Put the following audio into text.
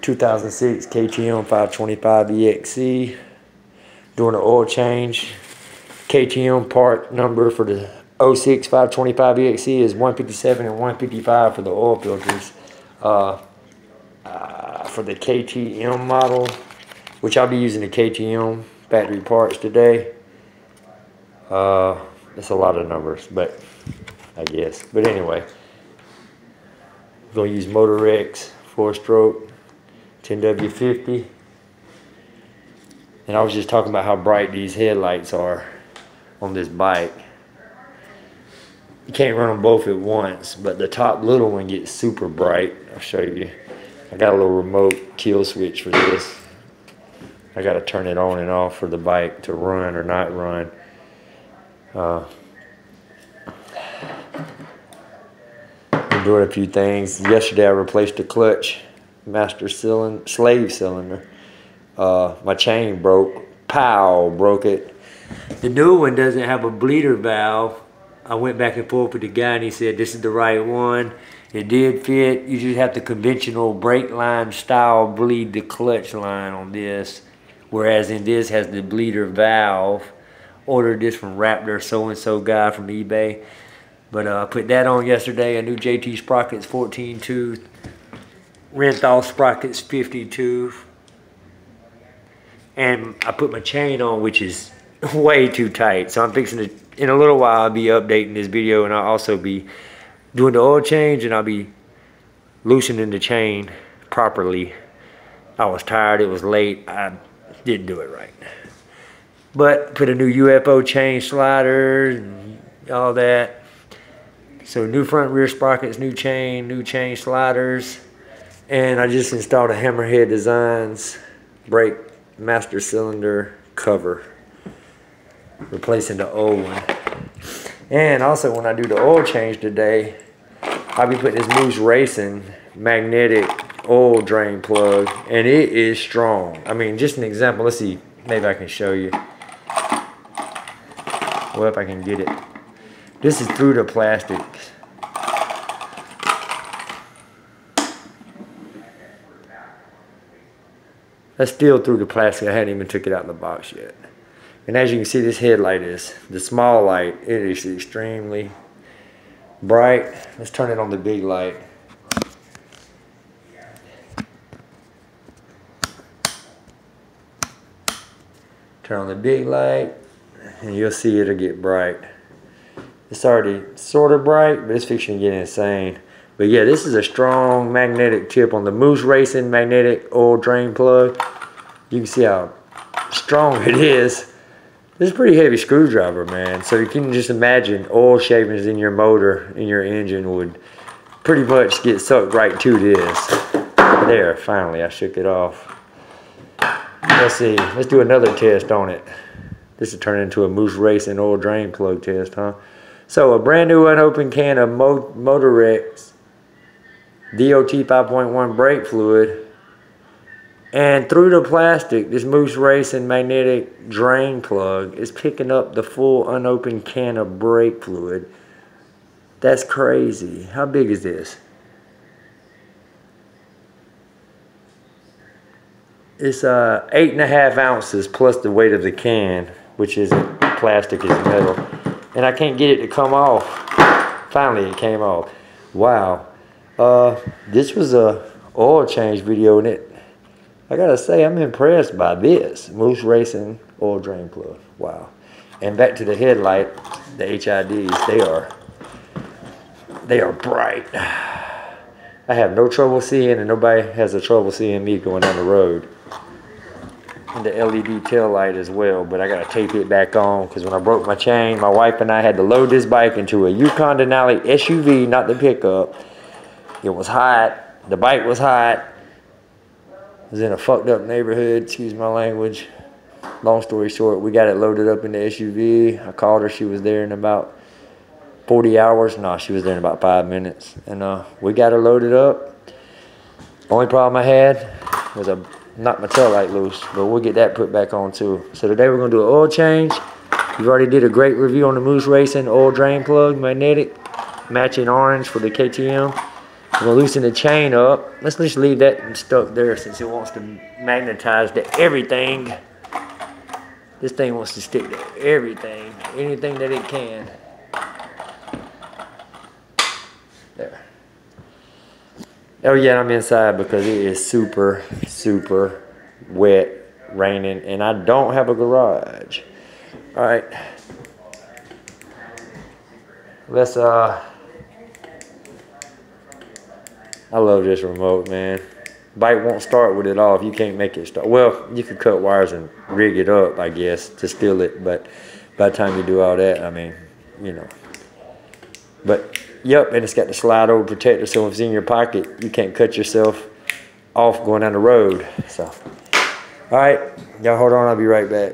2006 KTM 525 EXC. Doing an oil change. KTM part number for the 06 525 EXC is 157 and 155 for the oil filters. For the KTM model, which I'll be using the KTM factory parts today. That's a lot of numbers, but I guess. But anyway, I'm going to use Motor X 4-stroke 10W50. And I was just talking about how bright these headlights are on this bike. You can't run them both at once, but the top little one gets super bright. I'll show you. I got a little remote kill switch for this. I got to turn it on and off for the bike to run or not run. I'm doing a few things. Yesterday I replaced the clutch master cylinder, slave cylinder. My chain broke. Pow, broke it. The new one doesn't have a bleeder valve. I went back and forth with the guy and he said this is the right one. It did fit. You just have the conventional brake line style bleed the clutch line on this. Whereas in this has the bleeder valve. Ordered this from Raptor so-and-so guy from eBay. But I put that on yesterday. A new JT sprockets 14 tooth. Renthal sprockets 50 tooth. And I put my chain on, which is way too tight. So I'm fixing to, in a little while, I'll be updating this video, and I'll also be doing the oil change, and I'll be loosening the chain properly. I was tired, it was late, I didn't do it right. But put a new UFO chain slider and all that. So new front rear sprockets, new chain sliders. And I just installed a Hammerhead Designs brake master cylinder cover, replacing the old one. And also when I do the oil change today, I'll be putting this Moose Racing magnetic oil drain plug, and it is strong. I mean, just an example. Let's see, maybe I can show you. Well, if I can get it. This is through the plastic. That's still through the plastic. I hadn't even took it out of the box yet. And as you can see, this headlight is the small light. It is extremely bright. Let's turn it on the big light. Turn on the big light, and you'll see it'll get bright. It's already sort of bright, but it's fixing to get insane. But yeah, this is a strong magnetic tip on the Moose Racing magnetic oil drain plug. You can see how strong it is. This is a pretty heavy screwdriver, man. So you can just imagine oil shavings in your motor, in your engine would pretty much get sucked right to this. There, finally, I shook it off. Let's see, let's do another test on it. This will turn into a Moose Racing oil drain plug test, huh? So a brand new unopened can of Motor X DOT 5.1 brake fluid, and through the plastic, this Moose Racing magnetic drain plug is picking up the full unopened can of brake fluid. That's crazy. How big is this? It's 8.5 ounces plus the weight of the can, which isn't plastic, it's metal. And I can't get it to come off. Finally, it came off. Wow. This was a oil change video, and I gotta say, I'm impressed by this Moose Racing oil drain plug. Wow. And back to the headlight, the HIDs, they are bright. I have no trouble seeing, and nobody has a trouble seeing me going down the road. And the LED tail light as well, but I gotta tape it back on because when I broke my chain, my wife and I had to load this bike into a Yukon Denali SUV, not the pickup. It was hot. The bike was hot. It was in a fucked up neighborhood, excuse my language. Long story short, we got it loaded up in the SUV. I called her. She was there in about 40 hours. No, she was there in about 5 minutes. And we got her loaded up. Only problem I had was I knocked my tail light loose, but we'll get that put back on too. So today we're going to do an oil change. We've already did a great review on the Moose Racing oil drain plug, magnetic, matching orange for the KTM. I'm gonna loosen the chain up. Let's just leave that stuck there since it wants to magnetize to everything. This thing wants to stick to everything, anything that it can. There. Oh yeah, I'm inside because it is super, super wet, raining, and I don't have a garage. All right. Let's I love this remote, man. Bike won't start with it off. You can't make it start. Well, you could cut wires and rig it up, I guess, to steal it. But by the time you do all that, I mean, you know. But, yep, and it's got the slide over protector, so if it's in your pocket, you can't cut yourself off going down the road. So, all right, y'all hold on. I'll be right back.